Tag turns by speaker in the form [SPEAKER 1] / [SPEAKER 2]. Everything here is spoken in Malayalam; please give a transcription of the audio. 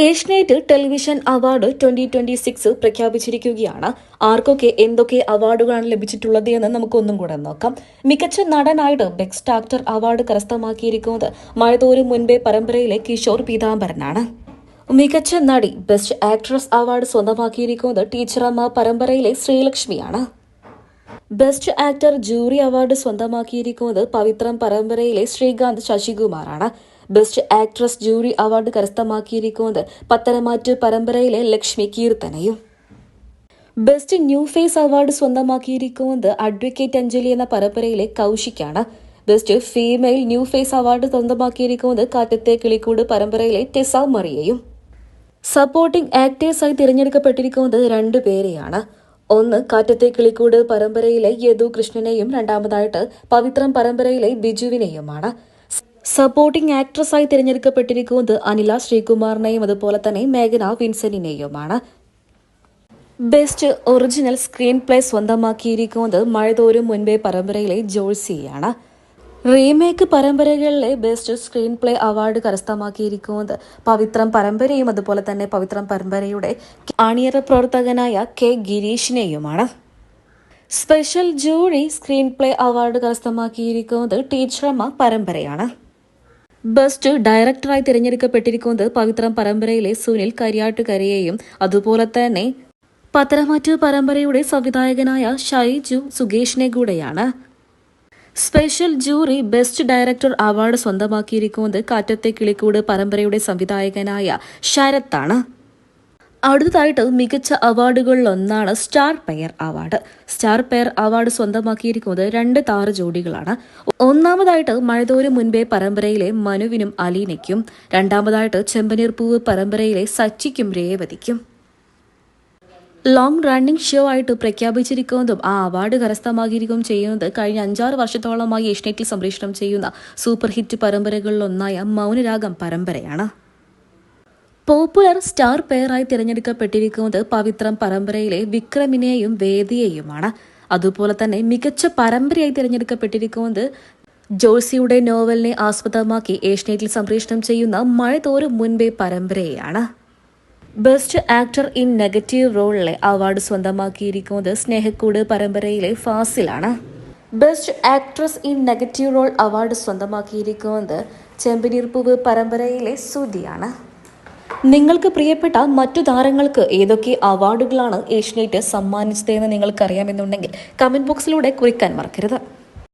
[SPEAKER 1] ഏഷ്യനെറ്റ് ടെലിവിഷൻ അവാർഡ് 2026 പ്രഖ്യാപിച്ചിരിക്കുകയാണ്. ആർക്കൊക്കെ എന്തൊക്കെ അവാർഡുകളാണ് ലഭിച്ചിട്ടുള്ളത് എന്ന് നമുക്കൊന്നും കൂടെ നോക്കാം. മികച്ച നടനായിട്ട് ബെസ്റ്റ് ആക്ടർ അവാർഡ് കരസ്ഥമാക്കിയിരിക്കുന്നത് മഴതോരും മുൻപേ പരമ്പരയിലെ കിഷോർ പീതാംബരനാണ്. മികച്ച നടി ബെസ്റ്റ് ആക്ട്രസ് അവാർഡ് സ്വന്തമാക്കിയിരിക്കുന്നത് ടീച്ചറമ്മ പരമ്പരയിലെ ശ്രീലക്ഷ്മിയാണ്. ബെസ്റ്റ് ആക്ടർ ജൂറി അവാർഡ് സ്വന്തമാക്കിയിരിക്കുന്നത് പവിത്രം പരമ്പരയിലെ ശ്രീകാന്ത് ശശികുമാറാണ്. ബെസ്റ്റ് ആക്ട്രസ് ജൂറി അവാർഡ് കരസ്ഥമാക്കിയിരിക്കുന്നത് പത്തനംമാറ്റ് പരമ്പരയിലെ ലക്ഷ്മി കീർത്തനയും. ബെസ്റ്റ് ന്യൂ ഫേസ് അവാർഡ് സ്വന്തമാക്കിയിരിക്കുന്നത് അഡ്വക്കേറ്റ് അഞ്ജലി എന്ന പരമ്പരയിലെ കൗശിക്കാണ്. Best female new face award സ്വന്തമാക്കിയിരിക്കുന്നത് കാറ്റത്തെ കിളിക്കൂട് പരമ്പരയിലെ ടെസ മറിയയും. സപ്പോർട്ടിംഗ് ആക്ടേഴ്സായി തിരഞ്ഞെടുക്കപ്പെട്ടിരിക്കുന്നത് രണ്ടുപേരെയാണ്. ഒന്ന് കാറ്റത്തെ കിളിക്കൂട് പരമ്പരയിലെ യദു കൃഷ്ണനെയും രണ്ടാമതായിട്ട് പവിത്രം പരമ്പരയിലെ ബിജുവിനെയുമാണ്. സപ്പോർട്ടിംഗ് ആക്ട്രസായി തിരഞ്ഞെടുക്കപ്പെട്ടിരിക്കുന്നത് അനില ശ്രീകുമാറിനെയും അതുപോലെ തന്നെ മേഘന വിൻസെന്റിനെയുമാണ്. ബെസ്റ്റ് ഒറിജിനൽ സ്ക്രീൻ പ്ലേ സ്വന്തമാക്കിയിരിക്കുന്നത് മഴതോരും മുൻപേ പരമ്പരയിലെ ജോൾസിയാണ്. റീമേക്ക് പരമ്പരകളിലെ ബെസ്റ്റ് സ്ക്രീൻ പ്ലേ അവാർഡ് കരസ്ഥമാക്കിയിരിക്കുന്നത് പവിത്രം പരമ്പരയും അതുപോലെ തന്നെ പവിത്രം പരമ്പരയുടെ അണിയറ പ്രവർത്തകനായ കെ ഗിരീഷിനെയുമാണ്. Special jury screenplay award കരസ്ഥമാക്കിയിരിക്കുന്നത് ടീച്ചറമ്മ പരമ്പരയാണ്. ബെസ്റ്റ് ഡയറക്ടറായി തിരഞ്ഞെടുക്കപ്പെട്ടിരിക്കുന്നത് പവിത്രം പരമ്പരയിലെ സുനിൽ കരിയാട്ടുകരയെയും അതുപോലെ തന്നെ പത്തനംമാറ്റ് പരമ്പരയുടെ സംവിധായകനായ ഷൈജു സുകേഷിനെ കൂടെയാണ്. Special jury best director award സ്വന്തമാക്കിയിരിക്കുന്നത് കാറ്റത്തെ കിളിക്കൂട് പരമ്പരയുടെ സംവിധായകനായ ശരത്താണ്. അടുത്തതായിട്ട് മികച്ച അവാർഡുകളിലൊന്നാണ് star pair award. Star pair award സ്വന്തമാക്കിയിരിക്കുന്നത് രണ്ട് താര ജോഡികളാണ്. ഒന്നാമതായിട്ട് മഴതോരും മുൻപേ പരമ്പരയിലെ മനുവിനും അലീനയ്ക്കും, രണ്ടാമതായിട്ട് ചെമ്പനീർ പൂവ് പരമ്പരയിലെ സച്ചിക്കും രേവതിക്കും. ലോങ് റണ്ണിംഗ് ഷോ ആയിട്ട് പ്രഖ്യാപിച്ചിരിക്കുന്നതും ആ അവാർഡ് കരസ്ഥമാക്കിയിരിക്കുകയും ചെയ്യുന്നത് കഴിഞ്ഞ 5-6 വർഷത്തോളമായി ഏഷ്യനെറ്റിൽ സംപ്രേഷണം ചെയ്യുന്ന സൂപ്പർ ഹിറ്റ് പരമ്പരകളിലൊന്നായ മൗനരാഗം പരമ്പരയാണ്. പോപ്പുലർ സ്റ്റാർ പെയറായി തിരഞ്ഞെടുക്കപ്പെട്ടിരിക്കുന്നത് പവിത്രം പരമ്പരയിലെ വിക്രമിനെയും വേദിയെയുമാണ്. അതുപോലെ തന്നെ മികച്ച പരമ്പരയായി തിരഞ്ഞെടുക്കപ്പെട്ടിരിക്കുന്നത് ജോൾസിയുടെ നോവലിനെ ആസ്പദമാക്കി ഏഷ്യനെറ്റിൽ സംപ്രേഷണം ചെയ്യുന്ന മഴതോരും മുൻപേ പരമ്പരയാണ്. ബെസ്റ്റ് ആക്ടർ ഇൻ നെഗറ്റീവ് റോളിലെ അവാർഡ് സ്വന്തമാക്കിയിരിക്കുന്നത് സ്നേഹക്കൂട് പരമ്പരയിലെ ഫാസിലാണ്. Best actress in negative role award സ്വന്തമാക്കിയിരിക്കുന്നത് ചെമ്പനീർ പൂവ് പരമ്പരയിലെ സുധിയാണ്. നിങ്ങൾക്ക് പ്രിയപ്പെട്ട മറ്റു താരങ്ങൾക്ക് ഏതൊക്കെ അവാർഡുകളാണ് ഏഷ്യനെറ്റ് സമ്മാനിച്ചതെന്ന് നിങ്ങൾക്കറിയാമെന്നുണ്ടെങ്കിൽ കമന്റ് ബോക്സിലൂടെ കുറിക്കാൻ മറക്കരുത്.